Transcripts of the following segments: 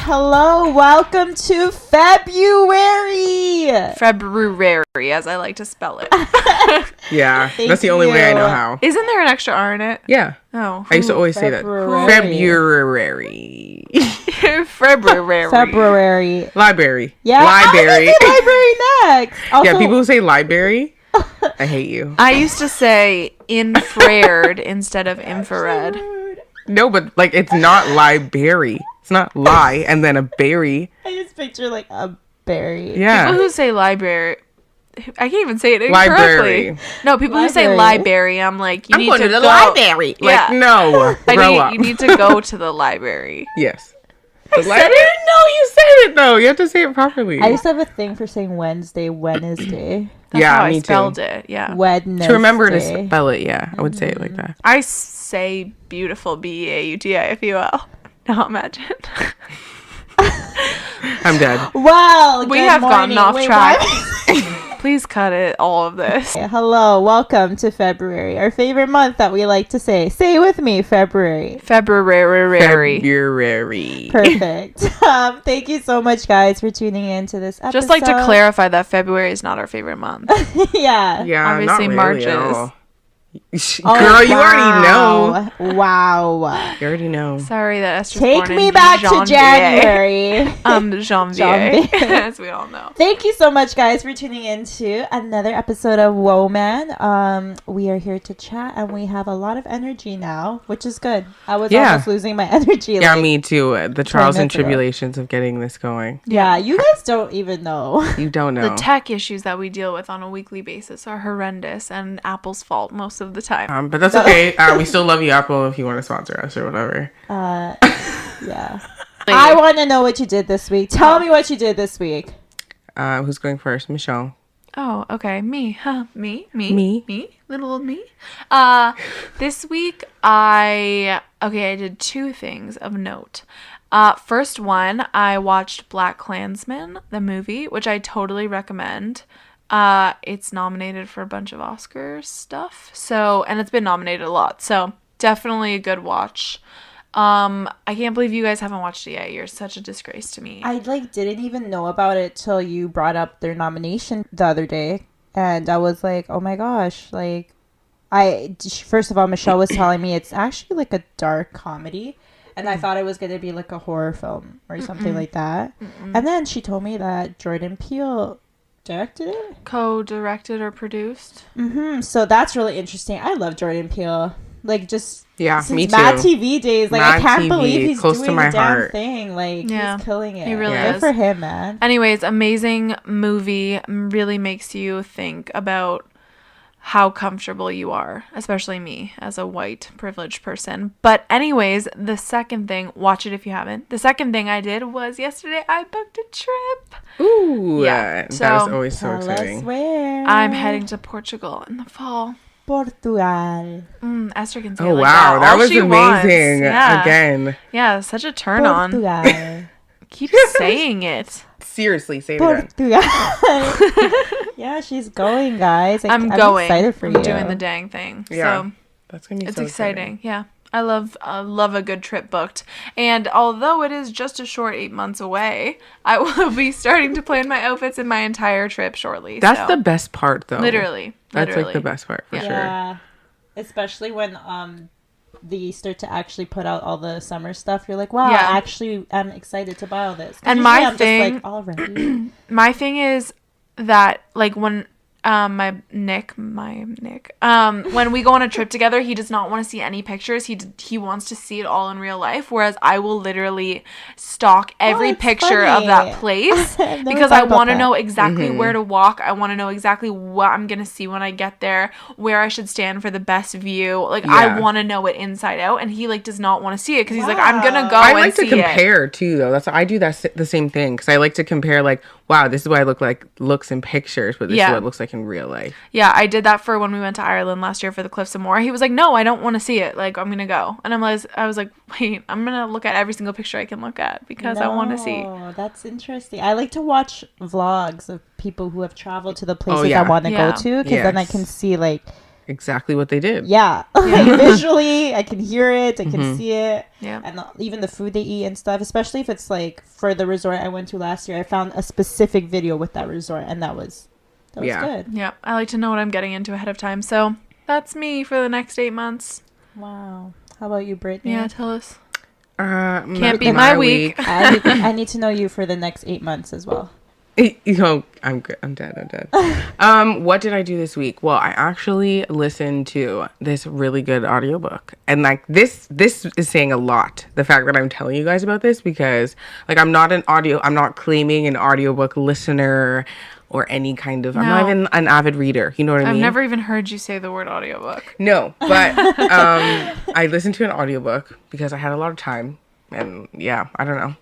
Hello, welcome to February, as I like to spell it. Yeah, that's the only way I know how. Isn't there an extra R in it? Yeah. Oh. I used to always say that. February. February. Library. Yeah, Library. Library next. Also, Yeah, people who say library, I hate you. I used to say infrared instead of infrared. No, but like it's not library. It's not lie and then a berry. I just picture like a berry. Yeah. People who say library, I can't even say it incorrectly. Library. No, people who say library, I'm like, I'm need going to to the go. library. Yeah. Like, no. Grow up. You need to go to the library. Yes. The library? No, you said it though. You have to say it properly. I used to have a thing for saying Wednesday. That's yeah, how me I spelled too. it. Yeah. Wednesday. To remember to spell it, yeah. I would say it like that. I say beautiful, BEAUTIFUL. Now imagine. I'm dead. Well, We good have morning. gotten off Wait, track. why- Please cut it, all of this. Hello, welcome to February, our favorite month that we like to say. Say it with me, February. February. Perfect. Thank you so much, guys, for tuning in to this episode. Just like to clarify that February is not our favorite month. Yeah. Yeah, Obviously, not March really at is. all. Girl, you already know. Wow. You already know. Sorry that Esther's Take born me in back to Janvier. January. Janvier, as we all know. Thank you so much, guys, for tuning in to another episode of Woahman. We are here to chat, and we have a lot of energy now, which is good. I was almost losing my energy. Yeah, me too. The trials and minutes ago. tribulations of getting this going. Yeah, you guys don't even know. You don't know. The tech issues that we deal with on a weekly basis are horrendous, and Apple's fault most of the time. But that's okay. We still love you, Apple, if you want to sponsor us or whatever. Yeah. I want to know what you did this week. Tell me what you did this week. Who's going first? Michelle. Oh, okay. Me, huh? Me, little old me. This week I did two things of note. First one, I watched BlacKkKlansman, the movie, which I totally recommend. It's nominated for a bunch of Oscar stuff. And it's been nominated a lot. So definitely a good watch. I can't believe you guys haven't watched it yet. You're such a disgrace to me. I didn't even know about it till you brought up their nomination the other day, and I was like, oh my gosh, first of all, Michelle was telling me it's actually like a dark comedy, and I thought it was going to be like a horror film or something like that. And then she told me that Jordan Peele directed it, co-directed or produced. So that's really interesting. I love Jordan Peele. Since me too. Mad TV days, I can't believe he's close doing to my the damn heart. thing. He's killing it. He really Good is. for him, man. Anyways, amazing movie. Really makes you think about how comfortable you are, especially me as a white privileged person. But anyways, the second thing, watch it if you haven't. The second thing I did was yesterday I booked a trip. Ooh, Yeah. that is always so Tell us exciting. where. I'm heading to Portugal in the fall. Portugal. Esther can say Oh, it like wow. That all was she wants. amazing. Yeah. Again. Yeah, such a turn on. Portugal. Keep saying it. Seriously, say it again. Portugal. Yeah, she's going, guys. I'm going. going. Excited for I'm you. doing the dang thing. Yeah. So That's going to be it's so exciting. Yeah. I love a good trip booked. And although it is just a short 8 months away, I will be starting to plan my outfits in my entire trip shortly. That's the best part, though. Literally. That's like the best part for sure. Yeah. Especially when they start to actually put out all the summer stuff. You're like, wow, Yeah. I actually am excited to buy all this. And usually my I'm thing- just already. My thing is that when when we go on a trip together, he does not want to see any pictures. He wants to see it all in real life, whereas I will literally stalk every it's picture funny. of that place I've never because thought I about want to that. know exactly where to walk. I want to know exactly what I'm going to see when I get there, where I should stand for the best view. I want to know it inside out, and he does not want to see it because he's like, I'm going to go I and like to see it. compare too, though. I do the same thing because I like to compare. Wow, this is what I looks in pictures, but this is what it looks like in real life. Yeah, I did that for when we went to Ireland last year for the Cliffs of Moher. He was like, no, I don't want to see it. I'm going to go. And I was like, wait, I'm going to look at every single picture I can look at because I want to see. Oh, that's interesting. I like to watch vlogs of people who have traveled to the places I want to go to because then I can see exactly what they did. Yeah. Like, visually, I can hear it. I can see it. Yeah. And even the food they eat and stuff, especially if it's like for the resort I went to last year, I found a specific video with that resort, and that was good. Yeah. I like to know what I'm getting into ahead of time. So that's me for the next 8 months. Wow. How about you, Brittany? Yeah, tell us. Can't be my week. I need to know you for the next 8 months as well. I'm good. I'm dead. What did I do this week? Well, I actually listened to this really good audiobook. And like this is saying a lot. The fact that I'm telling you guys about this, because like I'm not claiming an audiobook listener or any kind of, I'm not even an avid reader. You know what I mean? I've never even heard you say the word audiobook. No, but I listened to an audiobook because I had a lot of time, and yeah, I don't know.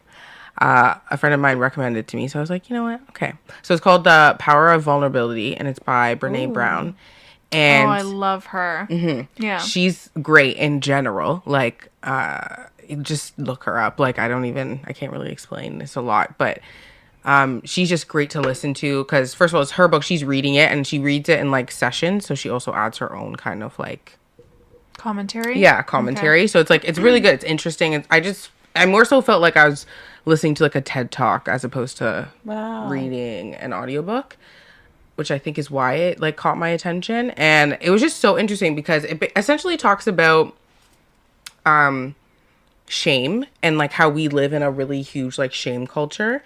A friend of mine recommended it to me, so I was like, you know what? Okay. So it's called The Power of Vulnerability, and it's by Brené Brown. And I love her. Mm-hmm. Yeah. She's great in general. Like, just look her up. Like, I can't really explain this a lot, but she's just great to listen to because, first of all, it's her book. She's reading it, and she reads it in like sessions, so she also adds her own kind of like commentary. Yeah, commentary. Okay. So it's like, it's really good. It's interesting. I more so felt like I was listening to like a TED Talk as opposed to reading an audiobook, which I think is why it like caught my attention. And it was just so interesting because it essentially talks about shame and like how we live in a really huge like shame culture.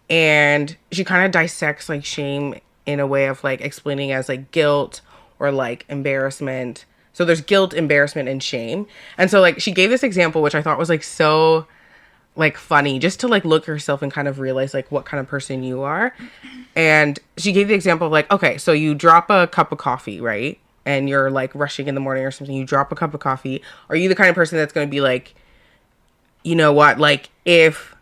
And she kind of dissects like shame in a way of like explaining as like guilt or like embarrassment. So there's guilt, embarrassment, and shame. And so like she gave this example, which I thought was like so like funny, just to like look at yourself and kind of realize like what kind of person you are. And she gave the example of like, okay, so you drop a cup of coffee, right? And you're like rushing in the morning or something, you drop a cup of coffee. Are you the kind of person that's going to be like, you know what, like if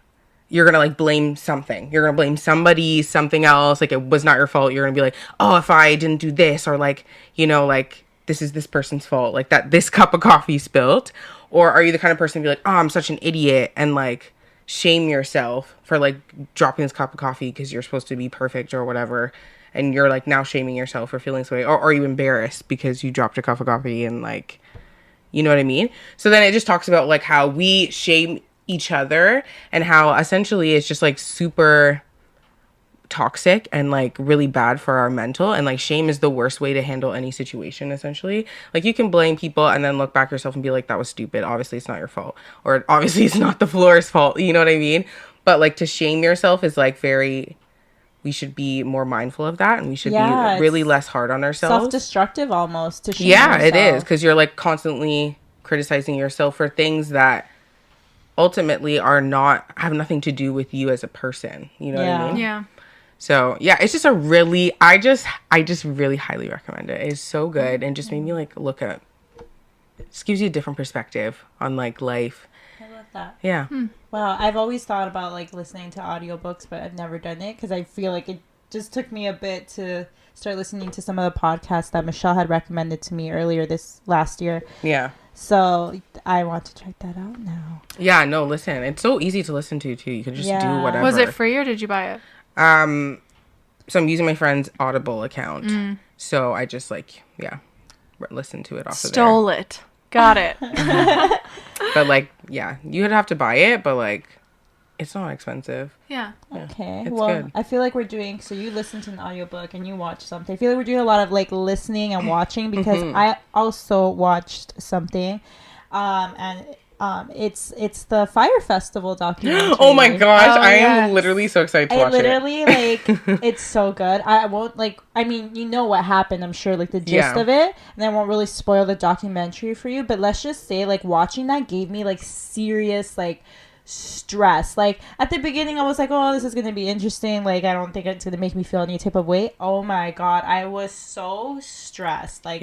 you're going to like blame something, you're going to blame somebody, something else, like it was not your fault. You're going to be like, oh, if I didn't do this, or like, you know, like this is this person's fault, like that this cup of coffee spilled. Or are you the kind of person to be like, oh, I'm such an idiot, and like shame yourself for like dropping this cup of coffee because you're supposed to be perfect or whatever, and you're like now shaming yourself for feeling this way? Or are you embarrassed because you dropped a cup of coffee and like, you know what I mean? So then it just talks about like how we shame each other and how essentially it's just like super toxic and like really bad for our mental, and like shame is the worst way to handle any situation. Essentially, like you can blame people and then look back yourself and be like, that was stupid, obviously it's not your fault, or obviously it's not the floor's fault, you know what I mean? But like to shame yourself is like we should be more mindful of that, and we should be really less hard on ourselves. Self-destructive almost to shame yourself. It is, because you're like constantly criticizing yourself for things that ultimately have nothing to do with you as a person, you know what I mean? Yeah. So yeah, it's just I just really highly recommend it. It's so good, and just made me like look at, just gives you a different perspective on like life. I love that. Yeah. Wow, I've always thought about like listening to audiobooks, but I've never done it because I feel like it just took me a bit to start listening to some of the podcasts that Michelle had recommended to me earlier this last year. Yeah. So I want to check that out now. Yeah, no, listen, it's so easy to listen to too. You can just do whatever. Was it free or did you buy it? So I'm using my friend's Audible account. So I just like, listen to it off of there. Stole it. Got it. But like, yeah, you would have to buy it, but like, it's not expensive. Yeah. Okay. It's well, good. I feel like we're doing, so you listen to an audiobook and you watch something. I feel like we're doing a lot of like listening and watching, because I also watched something, and it's the Fire Festival documentary. Oh my gosh, I am literally so excited to watch it. Like, it's so good. I won't I mean, you know what happened, I'm sure, like the gist of it, and I won't really spoil the documentary for you, but let's just say like watching that gave me like serious like stress. Like at the beginning I was like, oh, this is gonna be interesting, like I don't think it's gonna make me feel any type of way. Oh my god, I was so stressed. Like,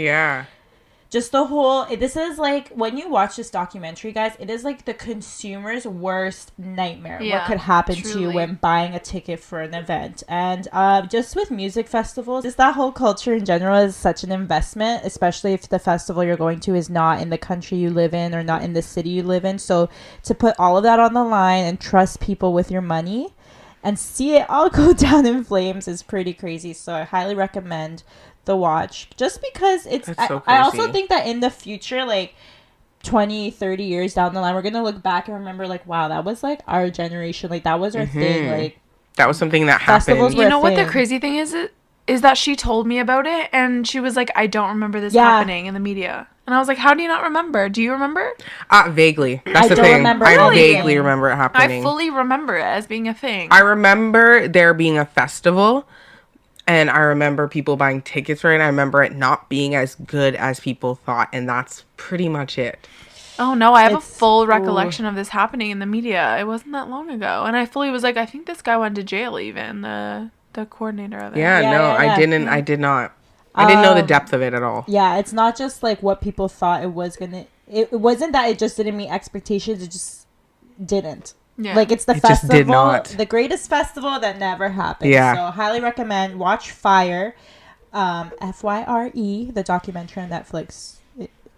just the whole, this is like, when you watch this documentary, guys, it is like the consumer's worst nightmare. What could happen to you when buying a ticket for an event. And just with music festivals, just that whole culture in general is such an investment, especially if the festival you're going to is not in the country you live in or not in the city you live in. So to put all of that on the line and trust people with your money and see it all go down in flames is pretty crazy. So I highly recommend the watch, just because it's That's so I also crazy. think that in the future, like 20-30 years down the line, we're gonna look back and remember like, wow, that was like our generation, like that was our thing, like That was something that festivals happened. were You a know what the thing. crazy thing is that she told me about it, and she was like, I don't remember this Yeah. happening in the media. And I was like, how do you not remember? Do you remember? Vaguely. That's I the don't thing. remember I anything. vaguely remember it happening. I fully remember it as being a thing. I remember there being a festival, and I remember people buying tickets for it. And I remember it not being as good as people thought, and that's pretty much it. Oh no, I have a It's- full recollection of this happening in the media. It wasn't that long ago. And I fully was like, I think this guy went to jail even, the coordinator of it. Yeah, Yeah, no, yeah, yeah. I didn't. I did not. I didn't know the depth of it at all. Yeah, it's not just like what people thought it was gonna. It wasn't that it just didn't meet expectations. It just didn't. Yeah. Like it's the It just festival, did not. the greatest festival that never happened. Yeah. So highly recommend watch Fire, Fyre, the documentary on Netflix.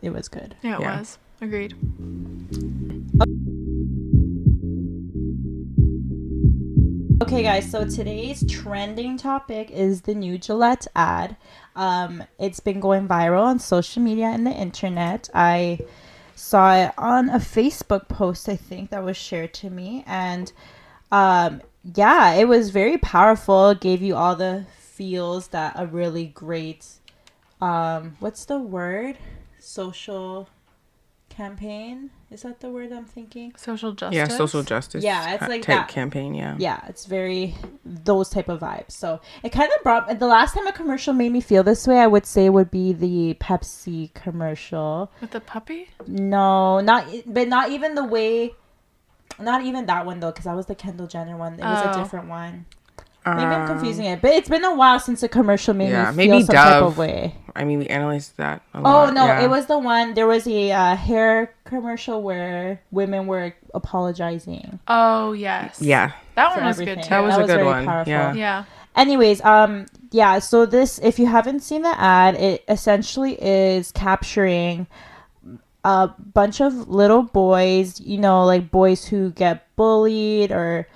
It was good. Yeah, it Yeah. was. Agreed. Okay, guys, so today's trending topic is the new Gillette ad. It's been going viral on social media and the internet. I saw it on a Facebook post, I think, that was shared to me. And yeah, it was very powerful. It gave you all the feels that a really great, what's the word? Social campaign? Is that the word I'm thinking? Social justice. Yeah, social justice. Yeah, it's like type that. campaign. Yeah. Yeah, it's very those type of vibes. So it kind of brought the last time a commercial made me feel this way, I would say would be the Pepsi commercial. With the puppy? No, not even the way, not even that one though, because that was the Kendall Jenner one. It was a different one. Maybe I'm confusing it, but it's been a while since a commercial made Yeah, me feel maybe some type Dove. of way. I mean, we analyzed that a Oh lot. no, yeah. it was the one. There was a hair commercial where women were apologizing. Oh, yes. Yeah. That for one was everything. good too. That was a good very one. powerful. Yeah. Yeah. Anyways, yeah, so this, if you haven't seen the ad, it essentially is capturing a bunch of little boys, you know, like boys who get bullied or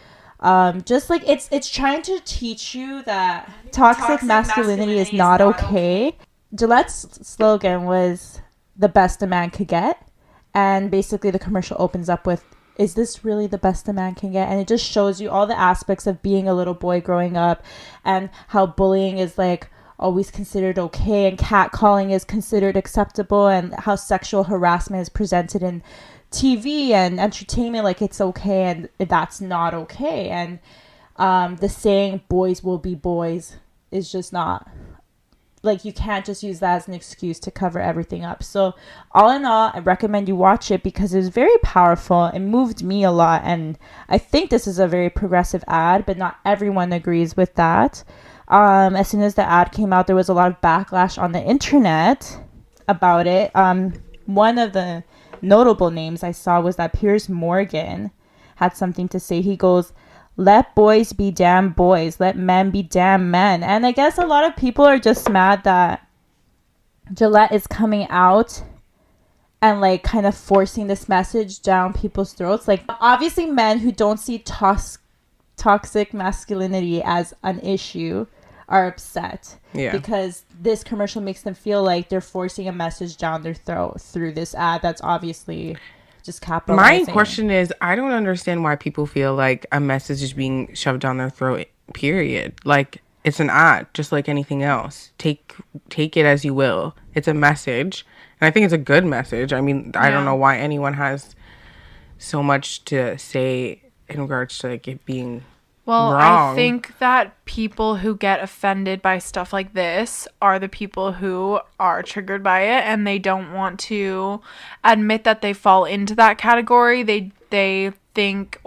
just like it's trying to teach you that toxic masculinity is not okay. Gillette's slogan was the best a man could get, and basically the commercial opens up with, is this really the best a man can get? And it just shows you all the aspects of being a little boy growing up, and how bullying is like always considered okay, and catcalling is considered acceptable, and how sexual harassment is presented in TV and entertainment like it's okay, and that's not okay. And the saying boys will be boys is just not, like, you can't just use that as an excuse to cover everything up. So all in all, I recommend you watch it because it was very powerful. It moved me a lot, and I think this is a very progressive ad, but not everyone agrees with that. As soon as the ad came out, there was a lot of backlash on the internet about it. One of the notable names I saw was that Piers Morgan had something to say. He goes, "Let boys be damn boys, let men be damn men." And I guess a lot of people are just mad that Gillette is coming out and like kind of forcing this message down people's throats. Like, obviously men who don't see toxic masculinity as an issue are upset. Yeah. Because this commercial makes them feel like they're forcing a message down their throat through this ad that's obviously just capitalizing. My question is, I don't understand why people feel like a message is being shoved down their throat, period. Like, it's an ad, just like anything else. Take it as you will. It's a message. And I think it's a good message. I mean, I don't know why anyone has so much to say in regards to like it being wrong. I think that people who get offended by stuff like this are the people who are triggered by it, and they don't want to admit that they fall into that category. They think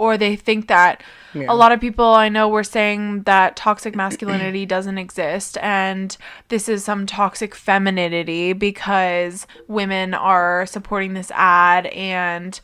that a lot of people I know were saying that toxic masculinity doesn't exist, and this is some toxic femininity because women are supporting this ad and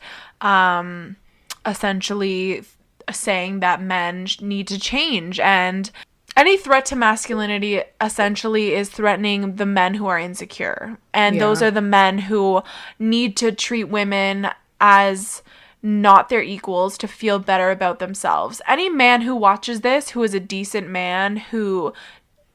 essentially saying that men need to change. And any threat to masculinity essentially is threatening the men who are insecure, and those are the men who need to treat women as not their equals to feel better about themselves. Any man who watches this, who is a decent man, who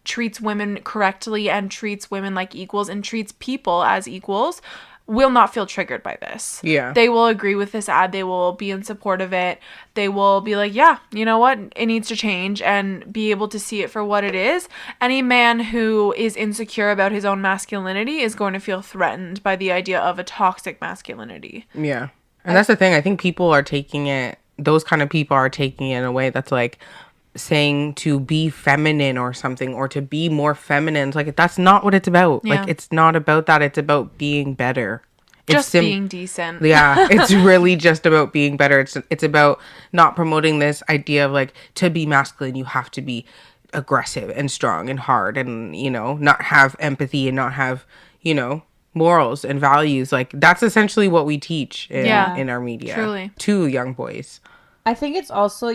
treats women correctly and treats women like equals and treats people as equals, will not feel triggered by this. Yeah. They will agree with this ad. They will be in support of it. They will be like, yeah, you know what? It needs to change, and be able to see it for what it is. Any man who is insecure about his own masculinity is going to feel threatened by the idea of a toxic masculinity. Yeah. And that's the thing. I think people are taking it, those kind of people are taking it in a way that's like saying to be feminine or something, or to be more feminine. It's like, that's not what it's about. Yeah. Like, it's not about that. It's about being better. Just being decent. Yeah, it's really just about being better. It's about not promoting this idea of like, to be masculine, you have to be aggressive and strong and hard and, you know, not have empathy and not have, you know, morals and values. Like, that's essentially what we teach in our media. Truly. To young boys. I think it's also,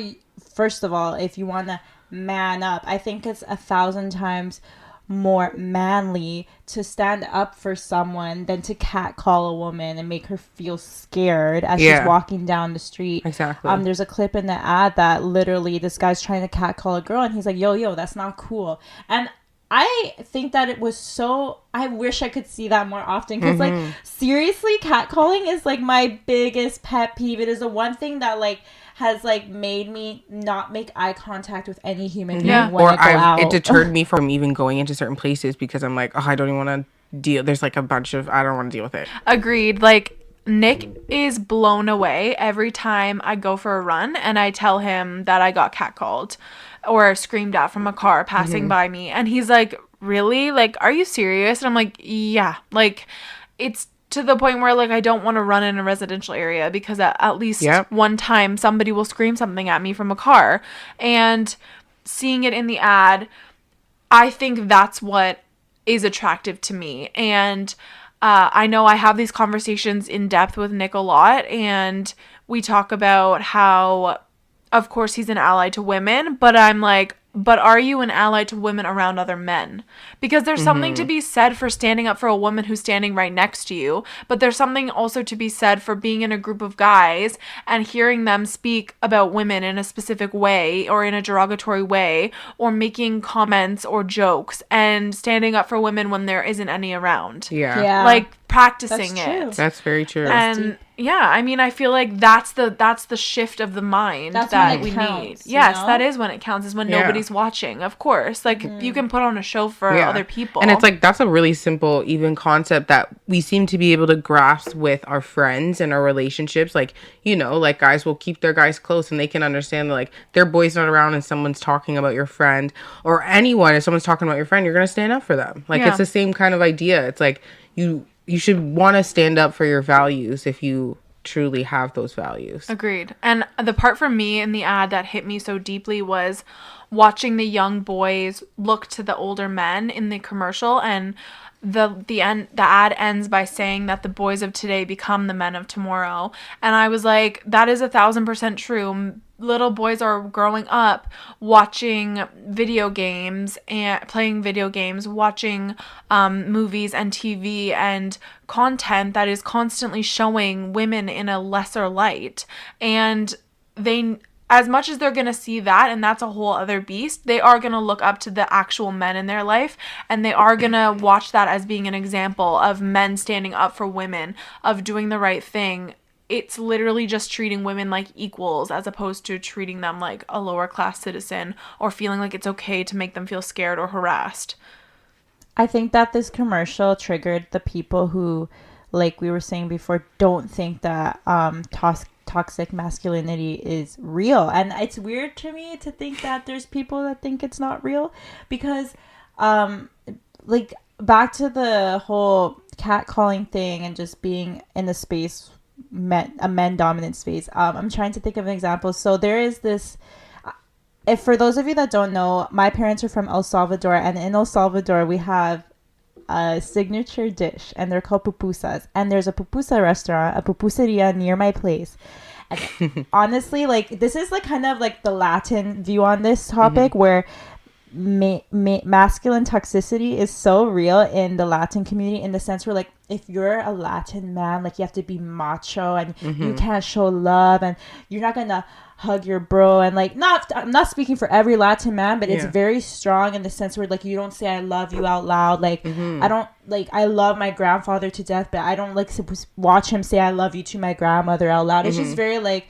first of all, if you want to man up, I think it's 1,000 times more manly to stand up for someone than to catcall a woman and make her feel scared as she's walking down the street. Exactly. There's a clip in the ad that literally this guy's trying to catcall a girl and he's like, yo, that's not cool. And I think that it was so, I wish I could see that more often, because like, seriously, catcalling is like my biggest pet peeve. It is the one thing that like has like made me not make eye contact with any human being when I go out. It deterred me from even going into certain places, because I'm like, oh, I don't even want to deal. There's like a bunch of, I don't want to deal with it. Agreed. Like, Nick is blown away every time I go for a run and I tell him that I got catcalled or screamed at from a car passing by me. And he's like, really? Like, are you serious? And I'm like, yeah. Like, it's to the point where like I don't want to run in a residential area, because at least one time somebody will scream something at me from a car. And seeing it in the ad, I think that's what is attractive to me. And I know I have these conversations in depth with Nick a lot, and we talk about how, of course, he's an ally to women, but I'm like, but are you an ally to women around other men? Because there's something to be said for standing up for a woman who's standing right next to you, but there's something also to be said for being in a group of guys and hearing them speak about women in a specific way or in a derogatory way, or making comments or jokes, and standing up for women when there isn't any around. Yeah. Like, practicing it. That's very true. And yeah, I mean, I feel like that's the shift of the mind that we need. Yes, that is when it counts, is when nobody's watching, of course. Like, you can put on a show for other people. And it's like, that's a really simple, even concept that we seem to be able to grasp with our friends and our relationships. Like, you know, like, guys will keep their guys close, and they can understand that, like, their boy's not around and someone's talking about your friend, or anyone, if someone's talking about your friend, you're going to stand up for them. Like, it's the same kind of idea. It's like, you should want to stand up for your values if you truly have those values. Agreed. And the part for me in the ad that hit me so deeply was watching the young boys look to the older men in the commercial, and the ad ends by saying that the boys of today become the men of tomorrow. And I was like, that is 1,000% true. Little boys are growing up watching video games and playing video games, watching movies and TV and content that is constantly showing women in a lesser light. And they, as much as they're going to see that, and that's a whole other beast, they are going to look up to the actual men in their life, and they are going to watch that as being an example of men standing up for women, of doing the right thing. It's literally just treating women like equals, as opposed to treating them like a lower class citizen, or feeling like it's okay to make them feel scared or harassed. I think that this commercial triggered the people who, like we were saying before, don't think that toxic masculinity is real. And it's weird to me to think that there's people that think it's not real, because like, back to the whole catcalling thing and just being in the space, a men dominant space. I'm trying to think of an example. So there is this, if for those of you that don't know, my parents are from El Salvador, and in El Salvador we have a signature dish, and they're called pupusas, and there's a pupusa restaurant, a pupuseria near my place. And honestly, like, this is like kind of like the Latin view on this topic, where masculine toxicity is so real in the Latin community, in the sense where, like, if you're a Latin man, like, you have to be macho and you can't show love, and you're not gonna hug your bro, and like, I'm not speaking for every Latin man, but it's very strong in the sense where, like, you don't say I love you out loud. Like, I don't, like, I love my grandfather to death, but I don't like to watch him say I love you to my grandmother out loud. It's just very, like,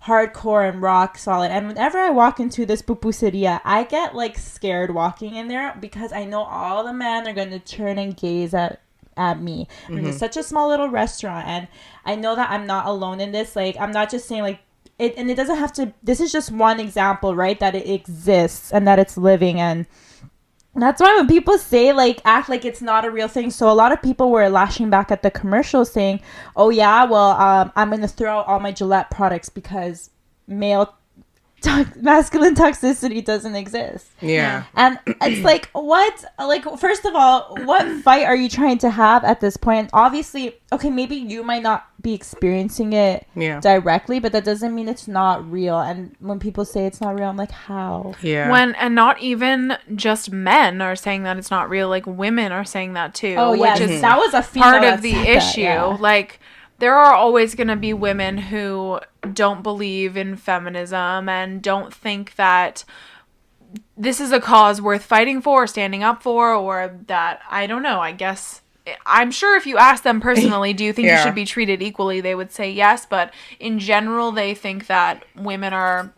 hardcore and rock solid. And whenever I walk into this pupuseria, I get, like, scared walking in there, because I know all the men are going to turn and gaze at me. It's such a small little restaurant, and I know that I'm not alone in this. Like, I'm not just saying, like, it, and it doesn't have to, this is just one example, right, that it exists and that it's living. And that's why when people say, like, act like it's not a real thing. So a lot of people were lashing back at the commercial saying, oh yeah, well, I'm going to throw out all my Gillette products because masculine toxicity doesn't exist. Yeah. And it's like, what? Like, first of all, what fight are you trying to have at this point? Obviously, okay, maybe you might not be experiencing it directly, but that doesn't mean it's not real. And when people say it's not real, I'm like, how? Yeah. And not even just men are saying that it's not real, like, women are saying that too. Oh, yeah, which is that was a female part that of the said issue. that, yeah. Like, there are always going to be women who don't believe in feminism and don't think that this is a cause worth fighting for, standing up for, or that, I don't know, I guess, I'm sure if you ask them personally, do you think you should be treated equally, they would say yes, but in general, they think that women are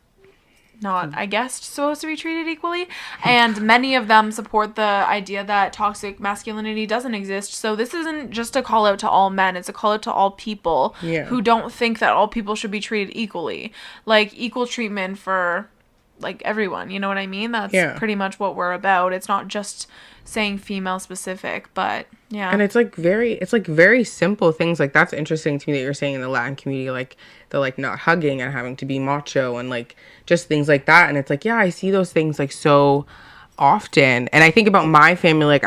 not, I guess, supposed to be treated equally, and many of them support the idea that toxic masculinity doesn't exist. So this isn't just a call out to all men, it's a call out to all people who don't think that all people should be treated equally, like equal treatment for, like, everyone, you know what I mean? That's pretty much what we're about. It's not just saying female specific, but and it's like very simple things. Like, that's interesting to me that you're saying in the Latin community, like, the, like, not hugging and having to be macho and, like, just things like that. And it's like, I see those things, like, so often. And I think about my family, like,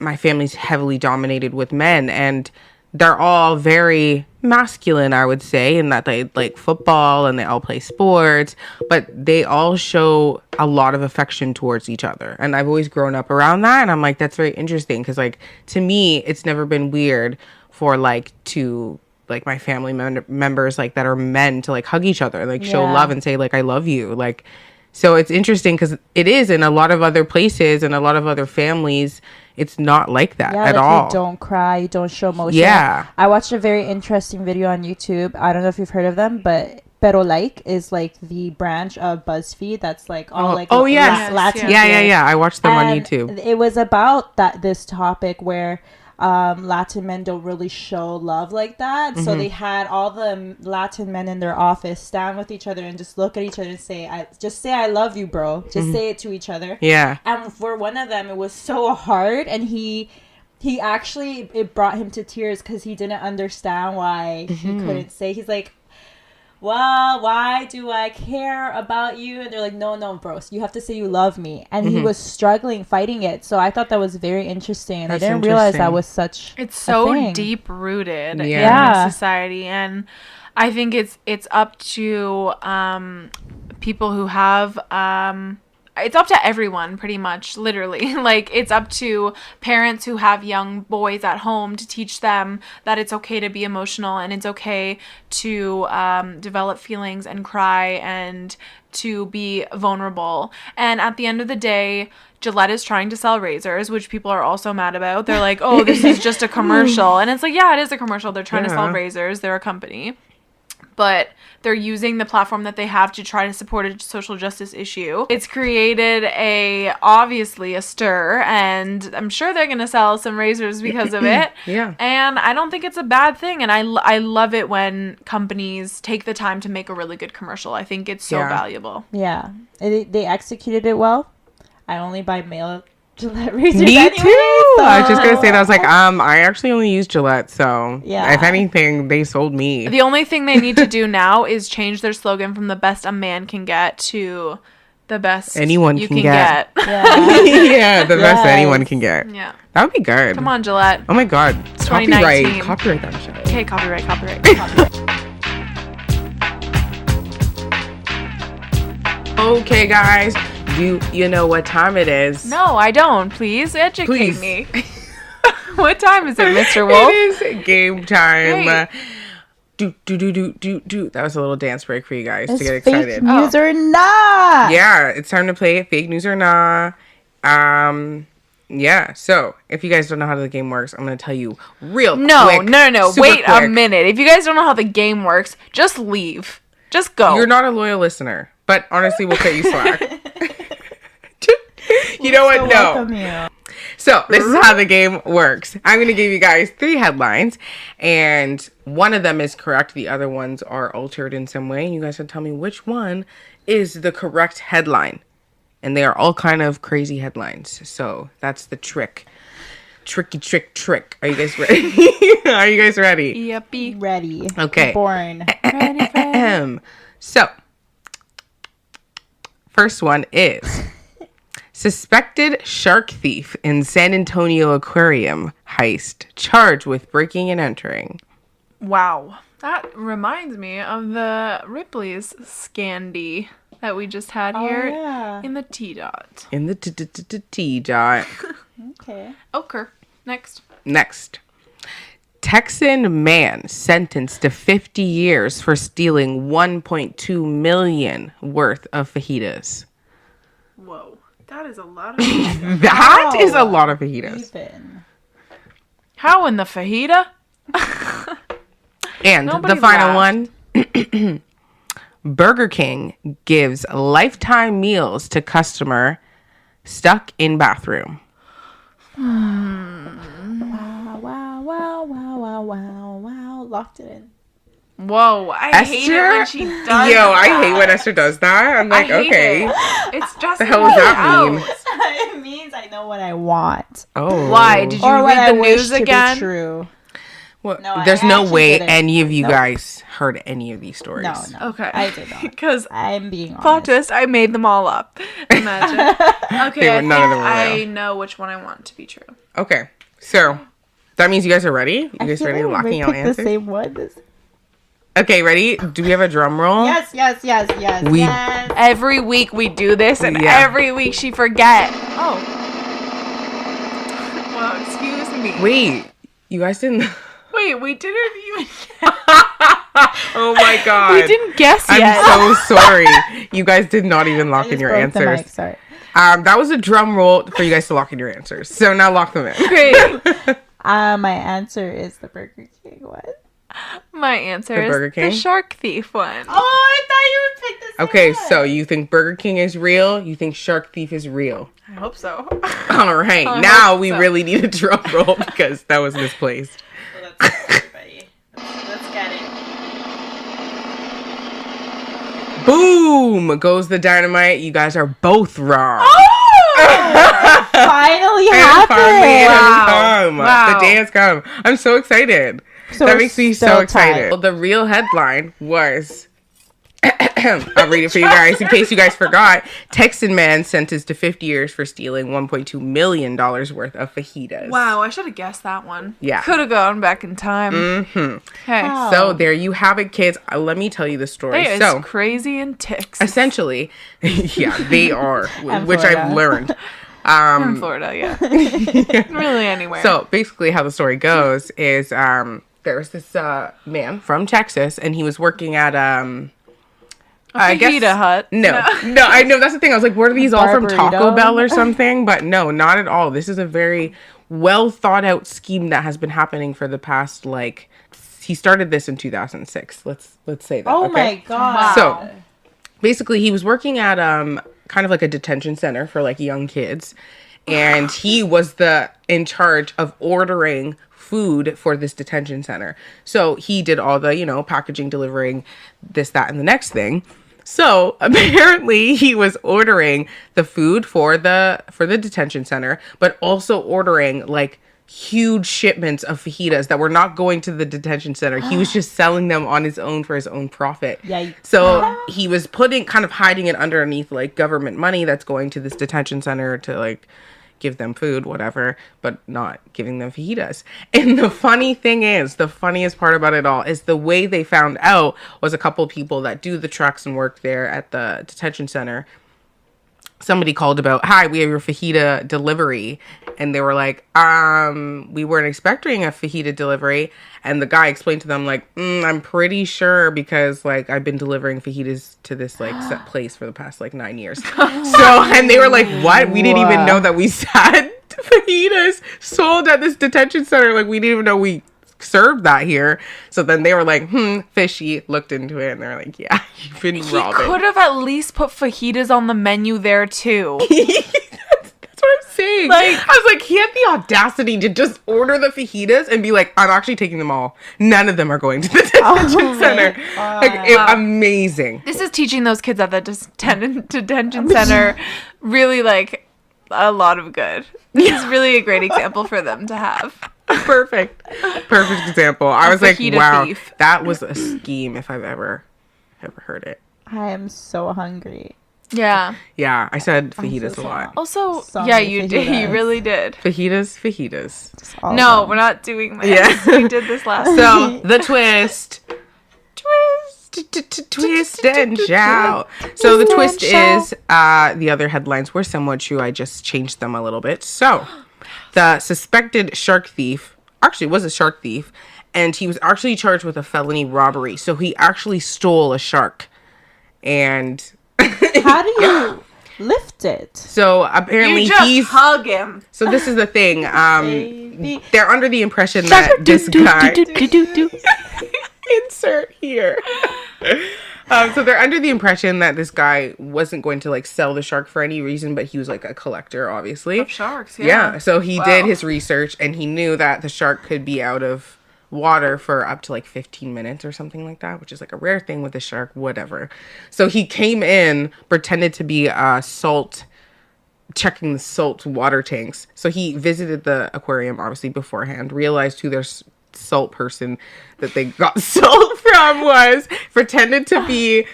my family's heavily dominated with men, and they're all very masculine, I would say, in that they like football and they all play sports, but they all show a lot of affection towards each other. And I've always grown up around that, and I'm like, that's very interesting, because, like, to me, it's never been weird for, like, to, like, my family members, like, that are men, to, like, hug each other, like, show love and say, like, I love you. Like, so it's interesting, because it is in a lot of other places and a lot of other families, it's not like that at all. You don't cry, you don't show emotion. Yeah. I watched a very interesting video on YouTube. I don't know if you've heard of them, but Pero Like is, like, the branch of BuzzFeed that's, like, all, like, Latin. Yeah. I watched them on YouTube. It was about this topic where Latin men don't really show love like that. So they had all the Latin men in their office stand with each other and just look at each other and say, I love you, bro. Just say it to each other. Yeah. And for one of them, it was so hard, and he actually, it brought him to tears because he didn't understand why he couldn't say. He's like, well, why do I care about you? And they're like, no, bro, you have to say you love me. And he was struggling, fighting it. So I thought that was very interesting. And I didn't realize that was such it's so deep rooted in society. And I think it's up to people who have it's up to everyone, pretty much, literally. Like, it's up to parents who have young boys at home to teach them that it's okay to be emotional, and it's okay to develop feelings and cry and to be vulnerable. And at the end of the day, Gillette is trying to sell razors, which people are also mad about. They're like, oh, this is just a commercial. And it's like, yeah, it is a commercial. They're trying to sell razors. They're a company. But they're using the platform that they have to try to support a social justice issue. It's created obviously a stir, and I'm sure they're going to sell some razors because of it. And I don't think it's a bad thing. And I love it when companies take the time to make a really good commercial. I think it's so valuable. Yeah. They executed it well. I only buy male Gillette razors. Me anyway, too. So. I was just gonna say that. I was like, I actually only use Gillette, so if anything, they sold me. The only thing they need to do now is change their slogan from the best a man can get to the best anyone you can get. Yeah, the best anyone can get. Yeah, that would be good. Come on, Gillette. Oh my God, it's 2019. Copyright that shit. Okay, copyright. Okay, guys. Do you know what time it is? No, I don't. Please educate Please. me. What time is it, Mr. Wolf? It is game time. Hey. Do. That was a little dance break for you guys It's to get fake excited. news or not? Yeah, it's time to play Fake News or Nah. Yeah, so if you guys don't know how the game works, I'm going to tell you real quick. No. super Wait quick. a minute. If you guys don't know how the game works, just leave. Just go. You're not a loyal listener, but honestly, we'll cut you slack. You know what? No. Welcome you. So this is how the game works. I'm going to give you guys 3 headlines, and one of them is correct. The other ones are altered in some way, and you guys can tell me which one is the correct headline. And they are all kind of crazy headlines. So that's the trick. Trick. Are you guys ready? Are you guys ready? Yuppie. Ready. Okay. Born. So, first one is suspected shark thief in San Antonio aquarium heist charged with breaking and entering. Wow. That reminds me of the Ripley's Scandi that we just had here in the T-Dot. In the T-Dot. Okay. Okay. Next. Texan man sentenced to 50 years for stealing 1.2 million worth of fajitas. Whoa. That is a lot of fajitas. That is a lot of fajitas. Even. How in the fajita? And Nobody the final laughed. one. Burger King gives lifetime meals to customer stuck in bathroom. Wow. Locked it in. Whoa. I hate it when she does that. I hate when Esther does that. I'm like, I hate okay. it. It's just The hell does that mean? It means I know what I want. Oh. Why? Did you Or what read I the wish news to be again? true. Well, No, I there's no actually way didn't. any of you Nope. guys heard any of these stories. No. Okay. I did not. Because I'm being plot honest. twist, I made them all up. Imagine. Okay, None of them were I real. know which one I want to be true. Okay. So, that means you guys are ready? You guys I feel ready to like lock we in your picked answers? the same one. Okay, ready? Do we have a drum roll? Yes. We- Yes. Every week we do this, and Yeah. every week she forget. Oh. Well, excuse me. Wait. You guys didn't... Wait, we didn't even. Oh my god. We didn't guess yet. I'm so sorry. You guys did not even lock I in just your broke the mic, answers. sorry. That was a drum roll for you guys to lock in your answers. So now lock them in. Great. My answer is the Burger King one. My answer The is Burger King? the shark thief one. Oh, I thought you would pick the same Okay, one. so you think Burger King is real? You think Shark Thief is real? I hope so. All right, I now hope we so. really need a drum roll because that was misplaced. Well, let's go, everybody. Let's get it. Boom! Goes the dynamite. You guys are both wrong. Oh! Finally And happened. finally it has Wow. come. Wow. The day has come. I'm so excited. So That we're makes me still so tied. excited. Well, the real headline was... I'll read it for you guys in case you guys forgot. Texan man sentenced to 50 years for stealing $1.2 million worth of fajitas. Wow, I should have guessed that one. Yeah. Could have gone back in time. Mm-hmm. Okay. Wow. So there you have it, kids. Let me tell you the story. They So is crazy in ticks. essentially, yeah, they are, And which I've Florida. learned. in Florida, yeah. Really anywhere. So basically, how the story goes is there was this man from Texas, and he was working at I guess Fajita Hut. No, I know that's the thing. I was like, were these all from Taco Barburrito? Bell or something? But no, not at all. This is a very well thought out scheme that has been happening for the past he started this in 2006. Let's say that. Oh okay? my god. So basically, he was working at kind of like a detention center for like young kids, and he was in charge of ordering food for this detention center. So he did all the packaging, delivering this, that, and the next thing. So apparently he was ordering the food for the detention center, but also ordering like huge shipments of fajitas that were not going to the detention center. He was just selling them on his own for his own profit. Yikes. So he was hiding it underneath like government money that's going to this detention center to like give them food, whatever, but not giving them fajitas. And the funniest part about it all is the way they found out was a couple people that do the trucks and work there at the detention center somebody called about, hi, we have your fajita delivery. And they were like, we weren't expecting a fajita delivery. And the guy explained to them, like, I'm pretty sure because, like, I've been delivering fajitas to this, like, set place for the past, like, 9 years. And they were like, what? We didn't even know that we had fajitas sold at this detention center. Like, we didn't even know we served that here. So then they were like, fishy, looked into it, and they're like, yeah, you've been robbing. He could have at least put fajitas on the menu there, too. That's what I'm saying. Like, I was like, he had the audacity to just order the fajitas and be like, I'm actually taking them all. None of them are going to the detention center. Amazing. This is teaching those kids at the detention center really, like, a lot of good. This is really a great example for them to have. Perfect example. I was like, wow, thief. that was a scheme if I've ever heard it. I am so hungry. Yeah. Yeah, I said fajitas a lot. Also, So yeah, many you did. You fajitas. really did. Fajitas. No, we're not doing this. Yeah. We did this last So, the twist. Twist and shout. So the twist is the other headlines were somewhat true. I just changed them a little bit. So the suspected shark thief actually was a shark thief, and he was actually charged with a felony robbery. So he actually stole a shark. And how do you lift it? So apparently you just hug him. So this is the thing. Baby. They're under the impression that this guy insert here. So they're under the impression that this guy wasn't going to like sell the shark for any reason, but he was like a collector, obviously. Of sharks, yeah. So he did his research, and he knew that the shark could be out of water for up to like 15 minutes or something like that, which is like a rare thing with the shark, whatever. So he came in, pretended to be checking the salt water tanks. So he visited the aquarium, obviously, beforehand, realized who their salt person that they got salt from was, pretended to be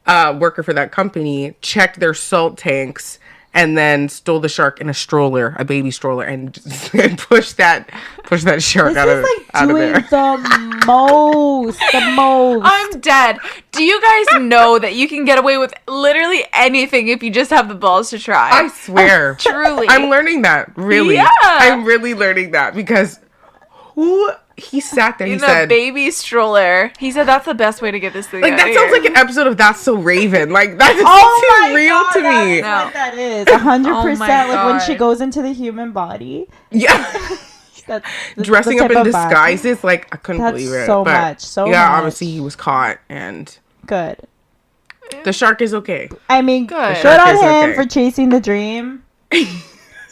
a worker for that company, checked their salt tanks, and then stole the shark in a stroller, a baby stroller, and pushed that shark out of there. The most. I'm dead. Do you guys know that you can get away with literally anything if you just have the balls to try? I swear. Truly. I'm learning that, really. Yeah. I'm really learning that, because he sat there, he said, baby stroller. He said that's the best way to get this thing like, out that of sounds here. like an episode of That's So Raven. Like, that doesn't seem real to me. That's what that is. 100%. Like when she God. goes into the human body. Yeah. That's Dressing the up type in of vibe. disguises, like, I couldn't That's believe it. so But much, so yeah, much. obviously he was caught, and Good. the shark is okay. I mean, Good. good on is him okay. for chasing the dream.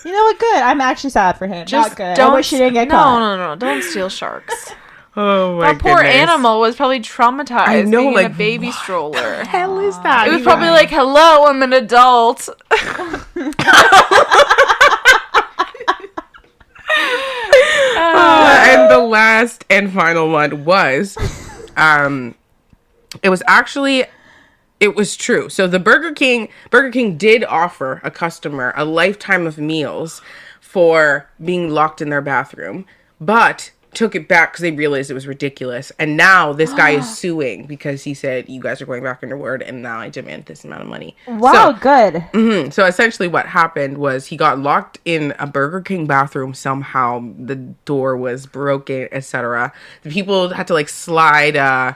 You know what? Good. I'm actually sad for him. Just Not good. don't. I wish she didn't get caught. No. Don't steal sharks. Oh my That poor goodness. animal was probably traumatized. I know, being like, in a baby what stroller. The hell is that? It was probably like, "Hello, I'm an adult." And the last and final one was, it was true. So the Burger King did offer a customer a lifetime of meals for being locked in their bathroom, but took it back because they realized it was ridiculous. And now this guy is suing because he said, you guys are going back on your word, and now I demand this amount of money. Wow, good. So essentially what happened was he got locked in a Burger King bathroom somehow. The door was broken, etc. The people had to like slide, I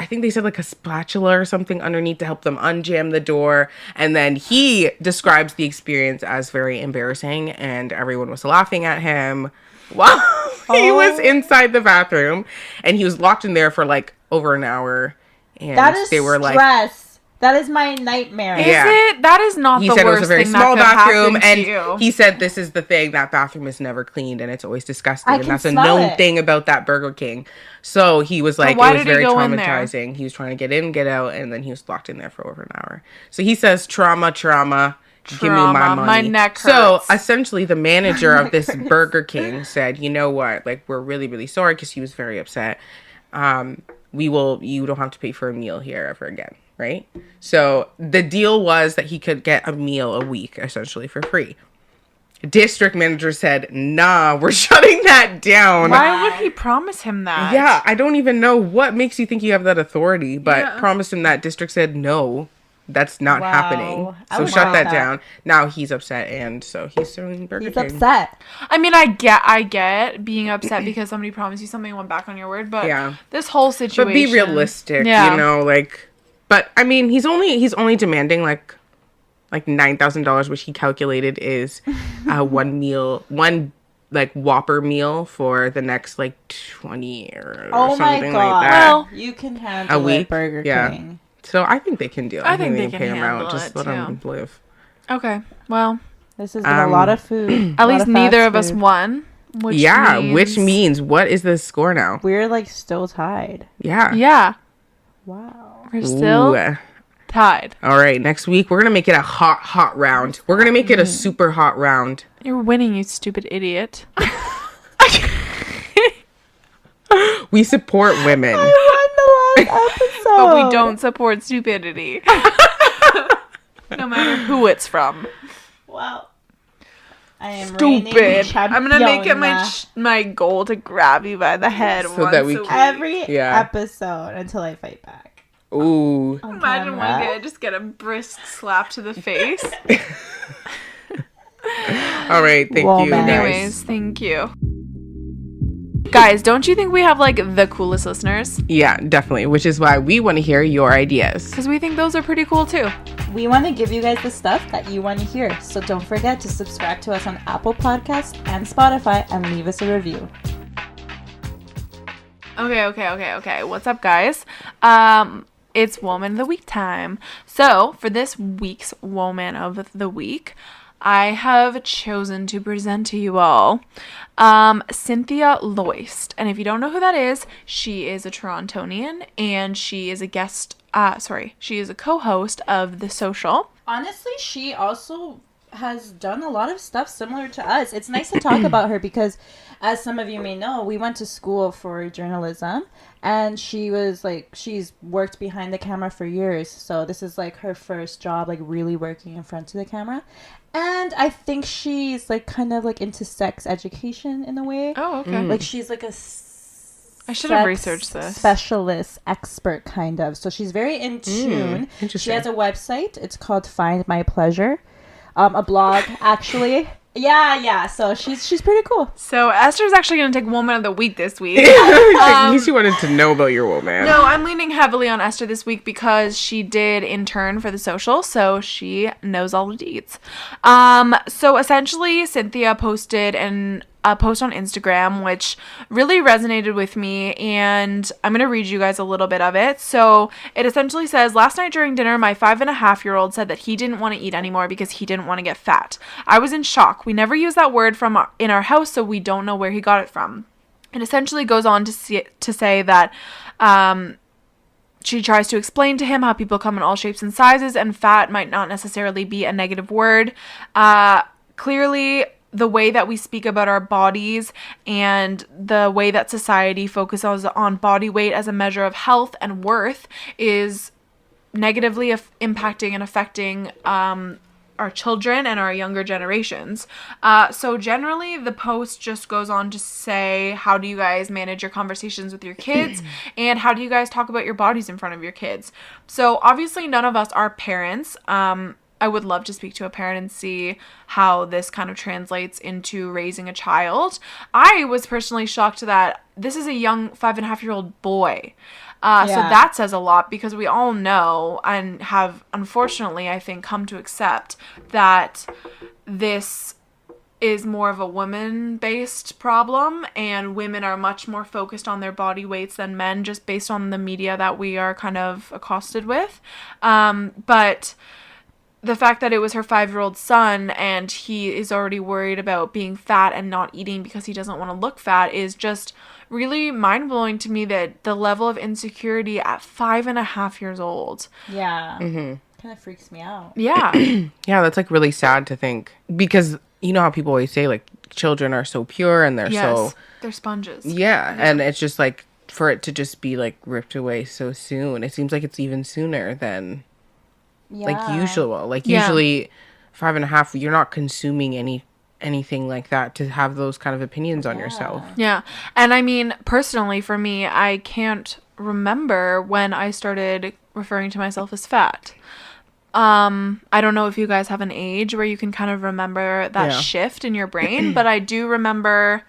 think they said like a spatula or something underneath to help them unjam the door. And then he describes the experience as very embarrassing, and everyone was laughing at him. Wow. He was inside the bathroom, and he was locked in there for like over an hour. And That is they were stress. like, That is my nightmare. Is Yeah. it? That is not he the said it was worst a very thing small that could bathroom, happen and to you. he said this is the thing, that bathroom is never cleaned and it's always disgusting, I and can that's a smell known it. thing about that Burger King. So he was like, why it was did he very go in there? traumatizing. He was trying to get in, get out, and then he was locked in there for over an hour. So he says, trauma, give me my Trauma. money. My neck So hurts. essentially the manager of this Burger King said, you know what, like, we're really, really sorry, because he was very upset. You don't have to pay for a meal here ever again, right? So the deal was that he could get a meal a week, essentially, for free. District manager said, nah, we're shutting that down. Why would he promise him that? Yeah, I don't even know what makes you think you have that authority, but promised him that. District said no. That's not happening. So shut that down. Now he's upset, and so he's throwing Burger King. He's upset. I mean, I get being upset because somebody promised you something and went back on your word, but this whole situation. But be realistic, you know, like. But I mean, he's only demanding like $9,000, which he calculated is one like Whopper meal for the next like 20 or something like that. Well, you can handle a week. Burger King. So I think they can do it. I think they can pay him handle out. Just let him live. Okay. Well, this has been a lot of food. At least neither of us won. Which means what is the score now? We're like still tied. Yeah. Yeah. Wow. We're still tied. All right. Next week we're gonna make it a hot round. We're gonna make it a super hot round. You're winning, you stupid idiot. We support women. I won the last episode. But we don't support stupidity. No matter who it's from. Well, I am stupid. I'm gonna make it my goal to grab you by the head so once that we every episode until I fight back. Ooh. Imagine one day I just get a brisk slap to the face. All right, thank you. Anyways, thank you. Guys, don't you think we have like the coolest listeners? Yeah, definitely. Which is why we want to hear your ideas. Because we think those are pretty cool too. We want to give you guys the stuff that you want to hear. So don't forget to subscribe to us on Apple Podcasts and Spotify and leave us a review. Okay. What's up, guys? It's Woman of the Week time. So for this week's Woman of the Week, I have chosen to present to you all Cynthia Loist. And if you don't know who that is, she is a Torontonian and she is a she is a co-host of The Social. Honestly, she also has done a lot of stuff similar to us. It's nice to talk about her because, as some of you may know, we went to school for journalism and she's worked behind the camera for years. So this is like her first job, like really working in front of the camera. And I think she's like kind of like into sex education in a way. Oh, okay. Like she's like a I should have researched this. Specialist, expert kind of. So she's very in tune. She has a website. It's called Find My Pleasure. A blog actually. Yeah. So she's pretty cool. So Esther's actually going to take Woman of the Week this week. At least you wanted to know about your woman. No, I'm leaning heavily on Esther this week because she did intern for The Social, so she knows all the deeds. So essentially, Cynthia posted a post on Instagram, which really resonated with me, and I'm going to read you guys a little bit of it. So it essentially says, last night during dinner, my 5.5-year-old said that he didn't want to eat anymore because he didn't want to get fat. I was in shock. We never use that word in our house, so we don't know where he got it from. It essentially goes on to say that she tries to explain to him how people come in all shapes and sizes, and fat might not necessarily be a negative word. Clearly, the way that we speak about our bodies and the way that society focuses on body weight as a measure of health and worth is negatively impacting and affecting our children and our younger generations. So generally, the post just goes on to say, how do you guys manage your conversations with your kids? And how do you guys talk about your bodies in front of your kids? So obviously, none of us are parents. I would love to speak to a parent and see how this kind of translates into raising a child. I was personally shocked that this is a young 5.5-year-old boy. So that says a lot because we all know and have, unfortunately, I think, come to accept that this is more of a woman-based problem, and women are much more focused on their body weights than men, just based on the media that we are kind of accosted with. But the fact that it was her 5-year-old son and he is already worried about being fat and not eating because he doesn't want to look fat is just really mind-blowing to me, that the level of insecurity at 5.5 years old. Yeah. Kind of freaks me out. Yeah. Yeah, that's like really sad to think, because you know how people always say like children are so pure and they're sponges. Yeah, and it's just like for it to just be like ripped away so soon. It seems like it's even sooner than like usual. Like usually 5.5, you're not consuming anything like that to have those kind of opinions on yourself. Yeah. And I mean, personally for me, I can't remember when I started referring to myself as fat. I don't know if you guys have an age where you can kind of remember that shift in your brain, but I do remember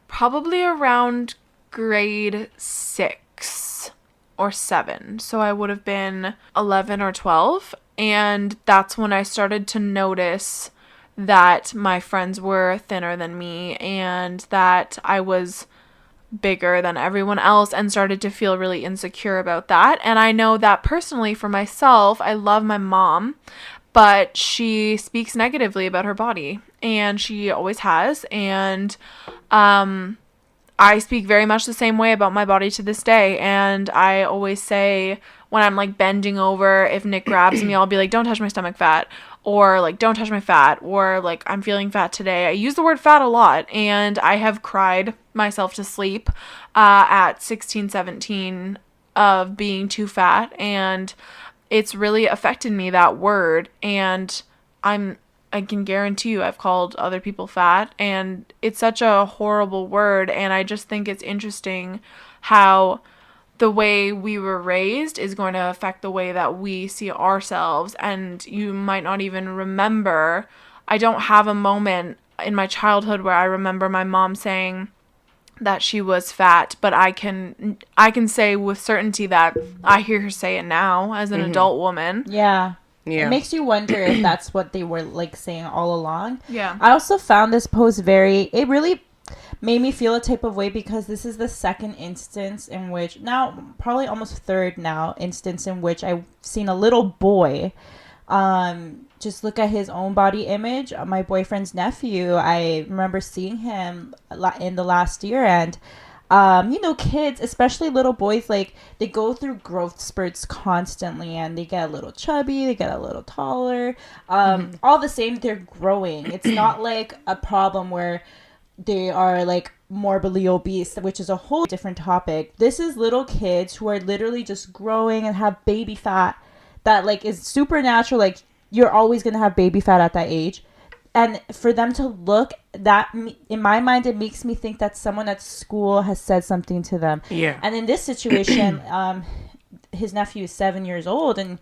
probably around grade 6 or 7. So I would have been 11 or 12. And that's when I started to notice that my friends were thinner than me and that I was bigger than everyone else, and started to feel really insecure about that. And I know that personally for myself, I love my mom, but she speaks negatively about her body, and she always has. And I speak very much the same way about my body to this day. And I always say, when I'm like bending over, if Nick grabs me, I'll be like, don't touch my stomach fat, or like, don't touch my fat, or like, I'm feeling fat today. I use the word fat a lot, and I have cried myself to sleep at 16, 17 of being too fat. And it's really affected me, that word. And I can guarantee you I've called other people fat, and it's such a horrible word. And I just think it's interesting how the way we were raised is going to affect the way that we see ourselves. And you might not even remember. I don't have a moment in my childhood where I remember my mom saying that she was fat, but I can say with certainty that I hear her say it now as an adult woman. Yeah. Yeah. It makes you wonder if that's what they were like saying all along. Yeah. I also found this post it really made me feel a type of way, because this is the second instance in which, now probably almost third now, instance in which I've seen a little boy just look at his own body image. My boyfriend's nephew, I remember seeing him in the last year, and kids, especially little boys, like, they go through growth spurts constantly, and they get a little chubby, they get a little taller, all the same, they're growing. It's not like a problem where they are like morbidly obese, which is a whole different topic. This is little kids who are literally just growing and have baby fat that like is supernatural. Like, you're always going to have baby fat at that age. And for them to look, that, in my mind, it makes me think that someone at school has said something to them. Yeah. And in this situation, his nephew is 7 years old, and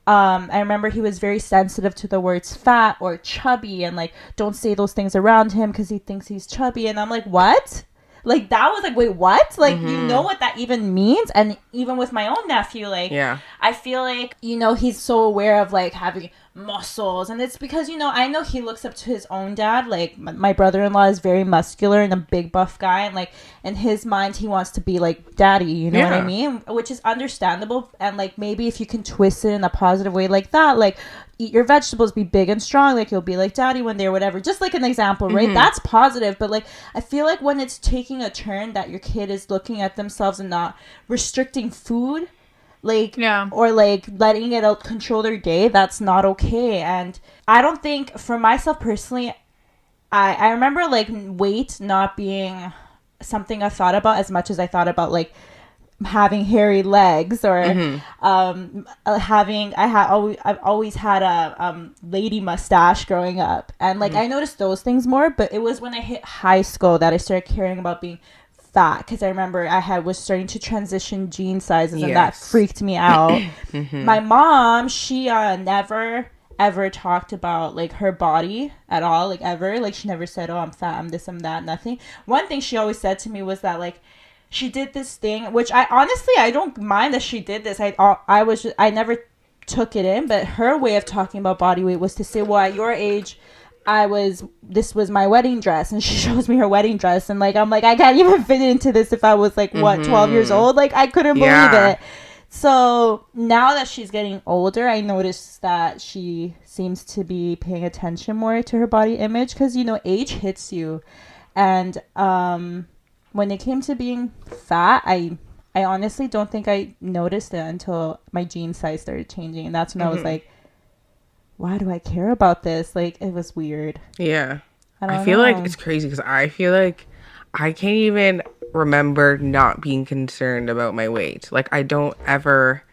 I remember he was very sensitive to the words fat or chubby, and like, don't say those things around him because he thinks he's chubby. And I'm like, what? Like, that was like, wait, what? Like, you know what that even means? And even with my own nephew, like, I feel like, he's so aware of like having muscles, and it's because, I know he looks up to his own dad. Like, my brother-in-law is very muscular and a big buff guy, and like, in his mind, he wants to be like daddy, you know what I mean? Which is understandable. And like, maybe if you can twist it in a positive way like that, like, eat your vegetables, be big and strong, like, you'll be like daddy one day or whatever, just like an example, right? That's positive. But like, I feel like when it's taking a turn that your kid is looking at themselves and not restricting food, like, or like letting it control their day, that's not okay. And I don't think, for myself personally, I remember like weight not being something I thought about as much as I thought about like having hairy legs, or I've always had a lady mustache growing up, and like I noticed those things more. But it was when I hit high school that I started caring about being fat, because I remember I was starting to transition jean sizes, and that freaked me out. My mom, she never ever talked about like her body at all, like ever. Like, she never said, oh, I'm fat, I'm this, I'm that, nothing. One thing she always said to me was that like, she did this thing, which I don't mind that she did this. I never took it in, but her way of talking about body weight was to say, well, at your age, this was my wedding dress, and she shows me her wedding dress, and like, I'm like, I can't even fit into this if I was like 12 years old. Like, I couldn't believe it. So now that she's getting older, I noticed that she seems to be paying attention more to her body image, because age hits you. And when it came to being fat, I honestly don't think I noticed it until my jean size started changing, and that's when I was like, why do I care about this? Like, it was weird. Yeah. I feel like it's crazy, because I feel like I can't even remember not being concerned about my weight. Like, I don't ever,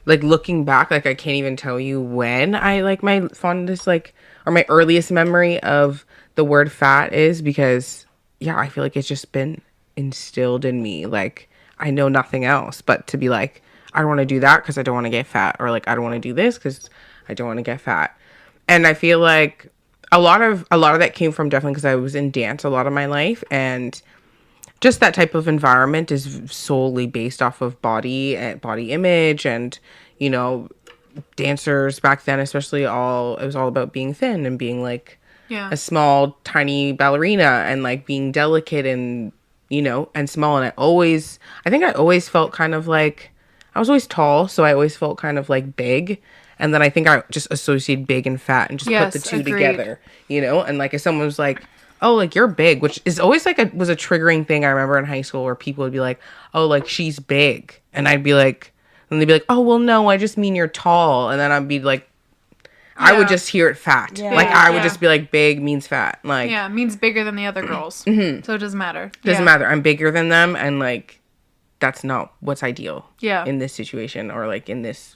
like, looking back, like, I can't even tell you when I, like, my fondest, like, or my earliest memory of the word fat is, because, I feel like it's just been instilled in me. Like, I know nothing else but to be like, I don't want to do that because I don't want to get fat, or like, I don't want to do this because I don't want to get fat. And I feel like a lot of that came from definitely because I was in dance a lot of my life, and just that type of environment is solely based off of body and body image, and you know, dancers back then especially, it was all about being thin and being like a small tiny ballerina and like being delicate and, you know, and small. And I think I always felt kind of like, I was always tall, so I always felt kind of like big. And then I think I just associated big and fat and just put the two together, you know? And like if someone was like, oh, like you're big, which is always like was a triggering thing. I remember in high school where people would be like, oh, like she's big. And I'd be like, and they'd be like, oh, well, no, I just mean you're tall. And then I'd be like, I would just hear it fat. Yeah. Like I would just be like, big means fat. Like, yeah, means bigger than the other girls. Mm-hmm. So it doesn't matter. Doesn't matter. I'm bigger than them. And like, that's not what's ideal. Yeah. In this situation or like in this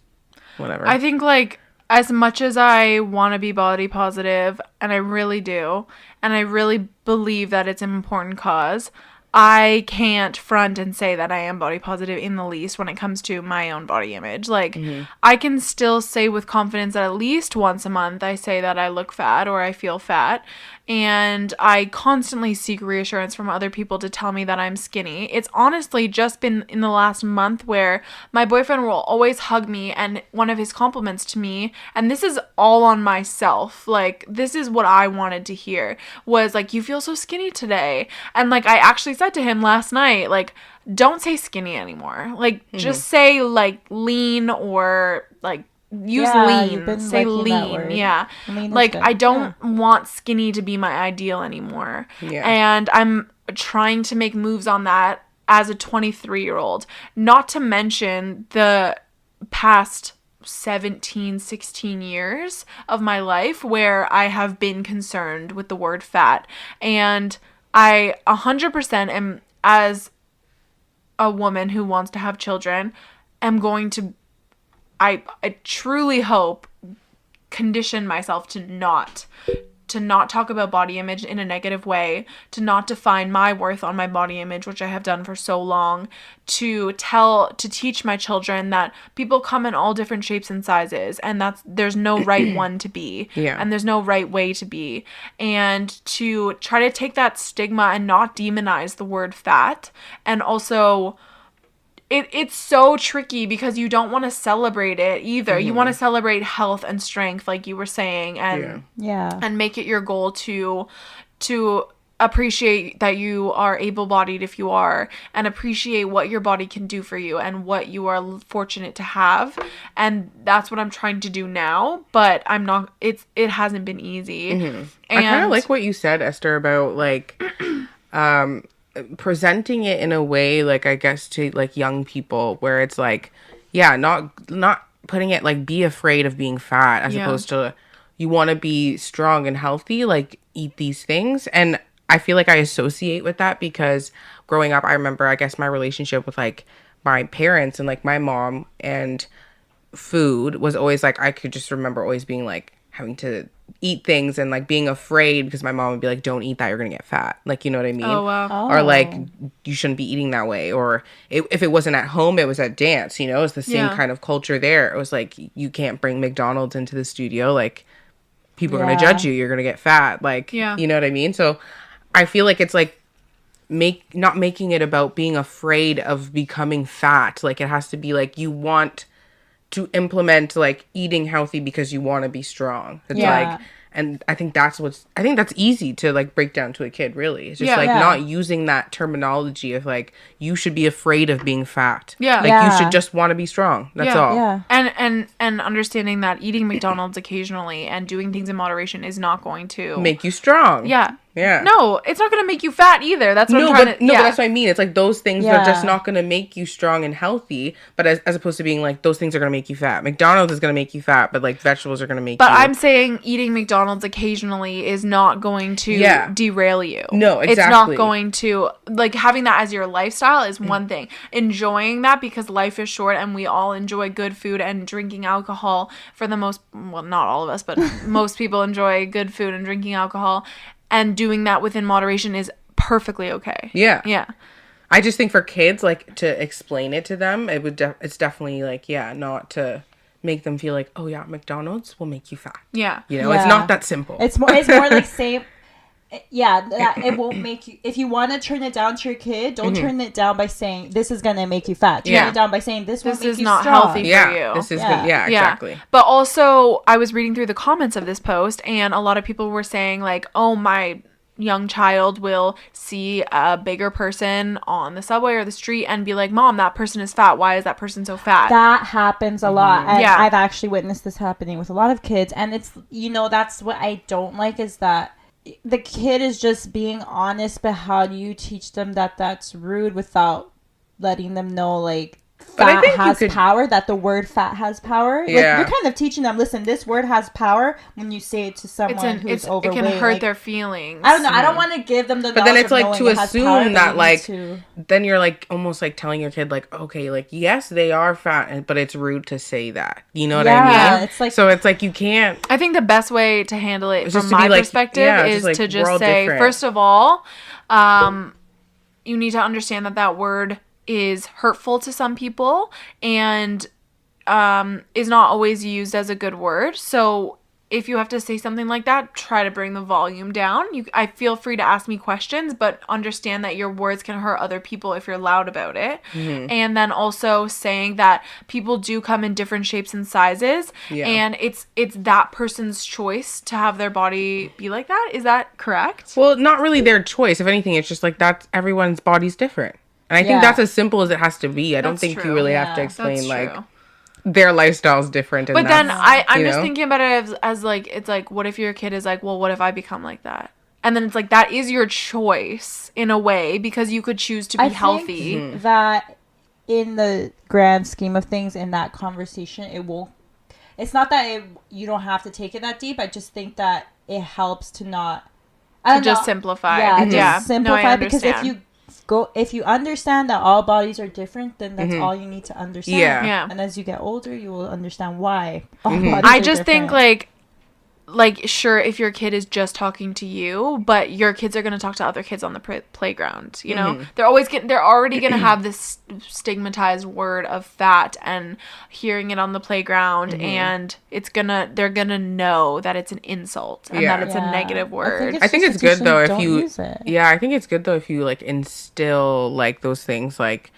whatever. I think like as much as I want to be body positive, and I really do, and I really believe that it's an important cause, I can't front and say that I am body positive in the least when it comes to my own body image. Like, I can still say with confidence that at least once a month I say that I look fat or I feel fat. And I constantly seek reassurance from other people to tell me that I'm skinny. It's honestly just been in the last month where my boyfriend will always hug me, and one of his compliments to me, and this is all on myself, like this is what I wanted to hear, was like, you feel so skinny today. And like I actually said to him last night, like, don't say skinny anymore. Like just say like lean or like use lean. Say lean. Yeah. Lean like I don't want skinny to be my ideal anymore. Yeah. And I'm trying to make moves on that as a 23-year-old. Not to mention the past 17, 16 years of my life where I have been concerned with the word fat. And I 100% am, as a woman who wants to have children, am going to, I truly hope, condition myself to not talk about body image in a negative way, to not define my worth on my body image, which I have done for so long, to teach my children that people come in all different shapes and sizes, and there's no right one to be, and there's no right way to be, and to try to take that stigma and not demonize the word fat. And also, it's so tricky because you don't want to celebrate it either. You want to celebrate health and strength, like you were saying, and and make it your goal to appreciate that you are able-bodied if you are, and appreciate what your body can do for you and what you are fortunate to have. And that's what I'm trying to do now, but I'm not. It hasn't been easy. And I kind of like what you said, Esther, about like presenting it in a way, like I guess to like young people, where it's like, not putting it like be afraid of being fat, as opposed to you want to be strong and healthy, like eat these things. And I feel like I associate with that because growing up, I remember, I guess, my relationship with like my parents and like my mom and food was always like, I could just remember always being like having to eat things and like being afraid because my mom would be like, don't eat that, you're gonna get fat, like, you know what I mean? Oh wow. Or like, you shouldn't be eating that way. Or if it wasn't at home, it was at dance, you know? It's the same kind of culture there. It was like, you can't bring McDonald's into the studio, like people are gonna judge you, you're gonna get fat, like, you know what I mean? So I feel like it's like not making it about being afraid of becoming fat. Like it has to be like you want to implement like eating healthy because you want to be strong. It's like, and I think that's easy to like break down to a kid, really. It's just not using that terminology of like, you should be afraid of being fat. Like you should just want to be strong. That's all. And understanding that eating McDonald's occasionally and doing things in moderation is not going to make you strong. No, it's not going to make you fat either. That's what I'm trying to... No, but that's what I mean. It's like those things are just not going to make you strong and healthy, but as opposed to being like, those things are going to make you fat. McDonald's is going to make you fat, but like vegetables are going to make you... But I'm saying eating McDonald's occasionally is not going to derail you. No, exactly. It's not going to... Like, having that as your lifestyle is one thing. Enjoying that, because life is short and we all enjoy good food, and drinking alcohol for the most... Well, not all of us, but most people enjoy good food and drinking alcohol. And doing that within moderation is perfectly okay. Yeah. I just think for kids, like, to explain it to them, it's definitely like, not to make them feel like, oh yeah, McDonald's will make you fat. Yeah. You know, it's not that simple. It's more like saying, yeah, that it won't make you, if you want to turn it down to your kid, don't turn it down by saying this is going to make you fat. Turn it down by saying this won't make you is not strong. healthy for you. This is good. Yeah, exactly. But also, I was reading through the comments of this post, and a lot of people were saying like, oh, my young child will see a bigger person on the subway or the street and be like, Mom, that person is fat. Why is that person so fat? That happens a lot. And Yeah. I've actually witnessed this happening with a lot of kids. And it's, you know, that's what I don't like, is that the kid is just being honest, but how do you teach them that that's rude without letting them know, like, fat has power, that the word fat has power? Yeah. Like, you're kind of teaching them, listen, this word has power when you say it to someone who's overweight. It can hurt like, their feelings. I don't know. I don't want to give them the But then it's like to assume that like to... then you're like almost like telling your kid like, okay, like yes they are fat, but it's rude to say that. You know what I mean? It's like, so it's like you can't. I think the best way to handle it from my like, perspective is like, to just say, first of all, you need to understand that word is hurtful to some people and is not always used as a good word. So if you have to say something like that, try to bring the volume down. I feel free to ask me questions, but understand that your words can hurt other people if you're loud about it. And then also saying that people do come in different shapes and sizes, and it's that person's choice to have their body be like that. Is that correct? Well, not really their choice. If anything, it's just like that's everyone's body's different. And I think that's as simple as it has to be. I don't think you really have to explain like their lifestyle's different. And but then I'm just thinking about it as like, it's like, what if your kid is like, well, what if I become like that? And then it's like, that is your choice in a way, because you could choose to be healthy. Think that in the grand scheme of things, in that conversation, it's not that you don't have to take it that deep. I just think that it helps to not... just simplify. Yeah, simplify. No, I because if you understand that all bodies are different, then that's all you need to understand. Yeah. And as you get older, you will understand why all bodies I are just different. think like sure, if your kid is just talking to you, but your kids are going to talk to other kids on the playground, you know, they're already going to have this stigmatized word of fat and hearing it on the playground, and they're going to know that it's an insult and that it's a negative word. I think it's good though if you I think it's good though if you like instill like those things, like,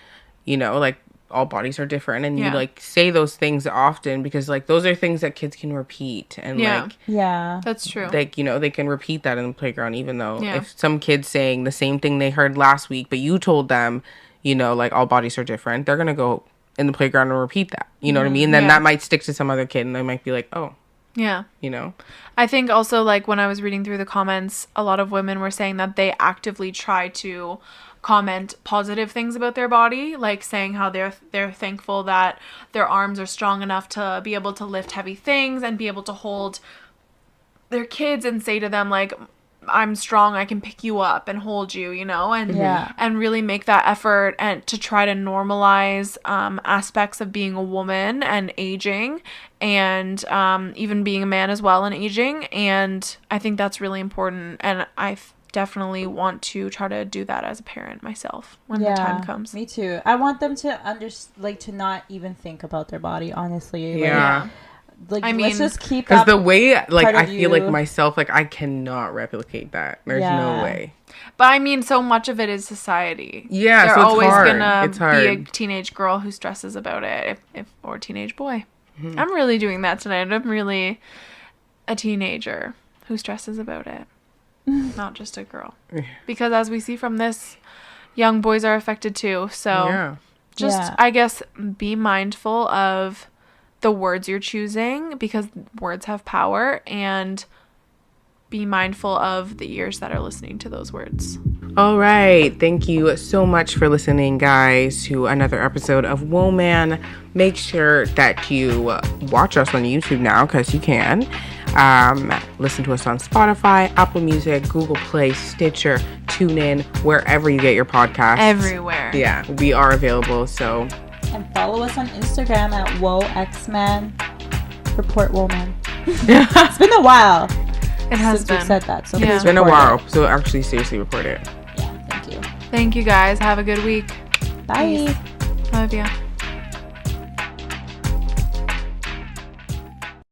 you know, like all bodies are different, and you like say those things often, because like those are things that kids can repeat, and like that's true, like, you know, they can repeat that in the playground, even though if some kids saying the same thing they heard last week but you told them, you know, like all bodies are different, they're gonna go in the playground and repeat that, you know what I mean? And then that might stick to some other kid and they might be like, oh you know. I think also, like, when I was reading through the comments, a lot of women were saying that they actively try to comment positive things about their body, like saying how they're thankful that their arms are strong enough to be able to lift heavy things and be able to hold their kids and say to them, like, I'm strong, I can pick you up and hold you, you know, and really make that effort and to try to normalize aspects of being a woman and aging, and even being a man as well and aging. And I think that's really important, and I definitely want to try to do that as a parent myself when the time comes. Me too. I want them to to not even think about their body, honestly. Like, I mean, let's just keep that. Because the way, like, I feel you. like myself, like, I cannot replicate that. There's no way. But I mean, so much of it is society. Yeah, they're so it's always hard. Gonna be a teenage girl who stresses about it, or a teenage boy. I'm really doing that tonight. I'm really a teenager who stresses about it, not just a girl. Because as we see from this, young boys are affected too. So I guess, be mindful of the words you're choosing, because words have power, and be mindful of the ears that are listening to those words. All right. Thank you so much for listening, guys, to another episode of Woahman. Make sure that you watch us on YouTube now, because you can. Listen to us on Spotify, Apple Music, Google Play, Stitcher, TuneIn, wherever you get your podcasts. Everywhere. Yeah, we are available, so... And follow us on Instagram at Woahman. Report Woahman. It's been a while. It has since been. we said that, so it's been a while. So actually, seriously, report it. Yeah, thank you. Thank you, guys. Have a good week. Bye. Peace. Love ya.